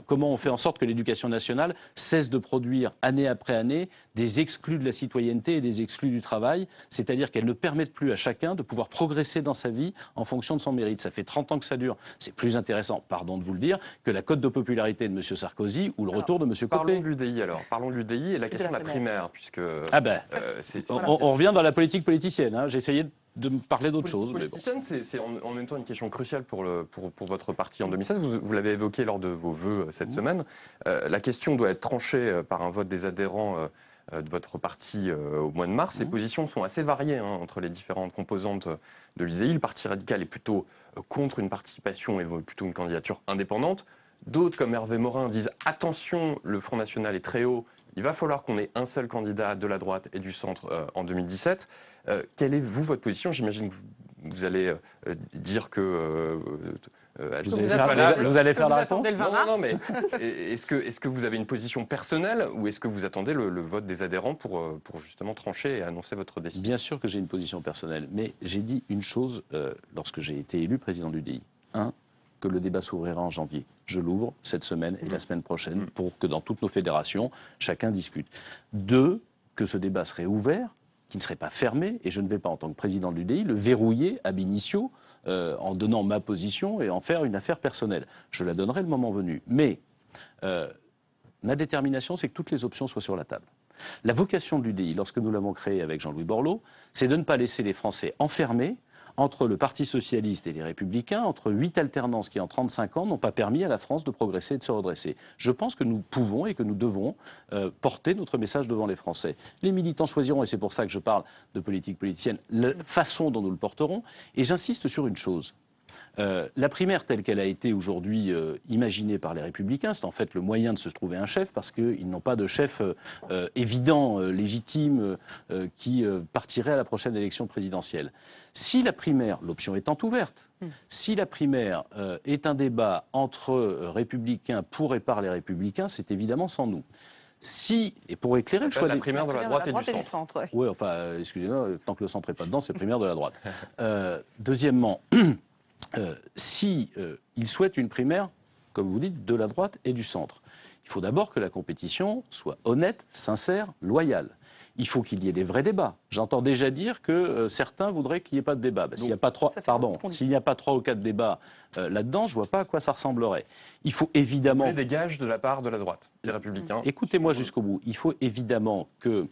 Comment on fait en sorte que l'éducation nationale cesse de produire année après année des exclus de la citoyenneté et des exclus du travail, c'est-à-dire qu'elle ne permette plus à chacun de pouvoir progresser dans sa vie en fonction de son mérite. Ça fait 30 ans que ça dure. C'est plus intéressant, pardon de vous le dire, que la cote de popularité de M. Sarkozy ou le retour de M. Copé. Parlons de l'UDI alors. Parlons de l'UDI et la question de la primaire, puisque... on revient dans la politique politicienne. Hein. J'ai essayé de me parler d'autre chose. Politicienne, c'est en même temps une question cruciale pour votre parti en 2016. Vous l'avez évoqué lors de vos vœux cette semaine. La question doit être tranchée par un vote des adhérents de votre parti au mois de mars. Les positions sont assez variées entre les différentes composantes de l'UDI. Le Parti radical est plutôt contre une participation et plutôt une candidature indépendante. D'autres, comme Hervé Morin, disent « Attention, le Front National est très haut, il va falloir qu'on ait un seul candidat de la droite et du centre en 2017 ». Quelle est, votre position? J'imagine que vous allez dire que... vous allez faire la réponse? Non, mais est-ce que vous avez une position personnelle ou est-ce que vous attendez le vote des adhérents pour justement trancher et annoncer votre décision? Bien sûr que j'ai une position personnelle, mais j'ai dit une chose lorsque j'ai été élu président de l'UDI. Que le débat s'ouvrira en janvier. Je l'ouvre cette semaine et la semaine prochaine pour que dans toutes nos fédérations, chacun discute. 2, que ce débat serait ouvert, qui ne serait pas fermé, et je ne vais pas, en tant que président de l'UDI, le verrouiller ab initio en donnant ma position et en faire une affaire personnelle. Je la donnerai le moment venu. Mais ma détermination, c'est que toutes les options soient sur la table. La vocation de l'UDI, lorsque nous l'avons créée avec Jean-Louis Borloo, c'est de ne pas laisser les Français enfermés entre le Parti socialiste et les Républicains, entre 8 alternances qui, en 35 ans, n'ont pas permis à la France de progresser et de se redresser. Je pense que nous pouvons et que nous devons porter notre message devant les Français. Les militants choisiront, et c'est pour ça que je parle de politique politicienne, la façon dont nous le porterons. Et j'insiste sur une chose. La primaire telle qu'elle a été aujourd'hui imaginée par les Républicains, c'est en fait le moyen de se trouver un chef parce qu'ils n'ont pas de chef évident, légitime, qui partirait à la prochaine élection présidentielle. Si la primaire, l'option étant ouverte, si la primaire est un débat entre républicains pour et par les Républicains, c'est évidemment sans nous. Si, et pour éclairer le choix des primaires de la droite et du centre. Oui, enfin, excusez-moi, tant que le centre n'est pas dedans, c'est primaire de la droite. Deuxièmement, si il souhaite une primaire, comme vous dites, de la droite et du centre, il faut d'abord que la compétition soit honnête, sincère, loyale. Il faut qu'il y ait des vrais débats. J'entends déjà dire que certains voudraient qu'il n'y ait pas de débat. S'il n'y a pas 3 ou 4 débats là-dedans, je ne vois pas à quoi ça ressemblerait. Il faut évidemment... Vous voulez des gages de la part de la droite, les Républicains? Écoutez-moi jusqu'au bout. Il faut évidemment que,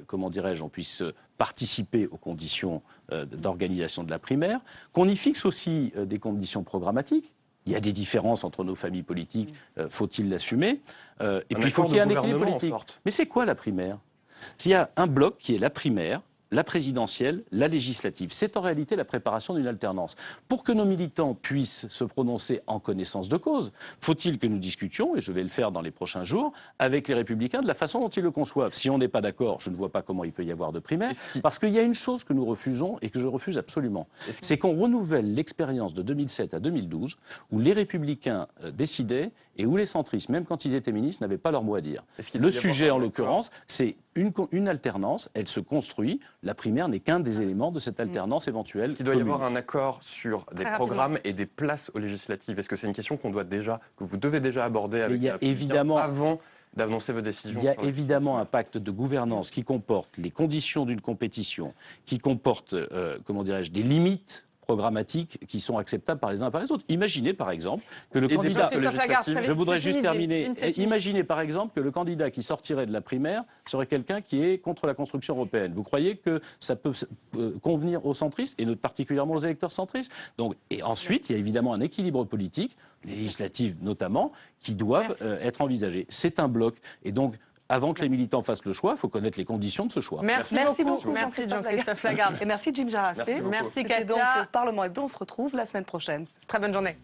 comment dirais-je, on puisse participer aux conditions d'organisation de la primaire, qu'on y fixe aussi des conditions programmatiques. Il y a des différences entre nos familles politiques, faut-il l'assumer? Et puis il faut qu'il y ait un équilibre politique. Mais c'est quoi la primaire? S'il y a un bloc qui est la primaire, la présidentielle, la législative. C'est en réalité la préparation d'une alternance. Pour que nos militants puissent se prononcer en connaissance de cause, faut-il que nous discutions, et je vais le faire dans les prochains jours, avec les Républicains de la façon dont ils le conçoivent. Si on n'est pas d'accord, je ne vois pas comment il peut y avoir de primaire, parce qu'il y a une chose que nous refusons et que je refuse absolument. C'est qu'on renouvelle l'expérience de 2007 à 2012, où les Républicains décidaient et où les centristes, même quand ils étaient ministres, n'avaient pas leur mot à dire. Le sujet, en l'occurrence, c'est une alternance, elle se construit. La primaire n'est qu'un des éléments de cette alternance éventuelle. Est-ce qu'il doit y avoir un accord sur des programmes et des places aux législatives? Est-ce que c'est une question que vous devez déjà aborder avec les Républicains avant d'annoncer vos décisions? Il y a évidemment un pacte de gouvernance qui comporte les conditions d'une compétition, qui comporte, comment dirais-je, des limites programmatiques qui sont acceptables par les uns et par les autres. Imaginez par exemple que le candidat... Je voudrais juste terminer. Imaginez par exemple que le candidat qui sortirait de la primaire serait quelqu'un qui est contre la construction européenne. Vous croyez que ça peut convenir aux centristes, et particulièrement aux électeurs centristes? Donc, et ensuite, il y a évidemment un équilibre politique, législatif notamment, qui doivent être envisagés. C'est un bloc. Et donc, avant que les militants fassent le choix, il faut connaître les conditions de ce choix. Merci beaucoup Jean-Christophe Lagarde. Et merci Jim Jarassé. Merci Katia. donc Parlement Hebdo, on se retrouve la semaine prochaine. Très bonne journée.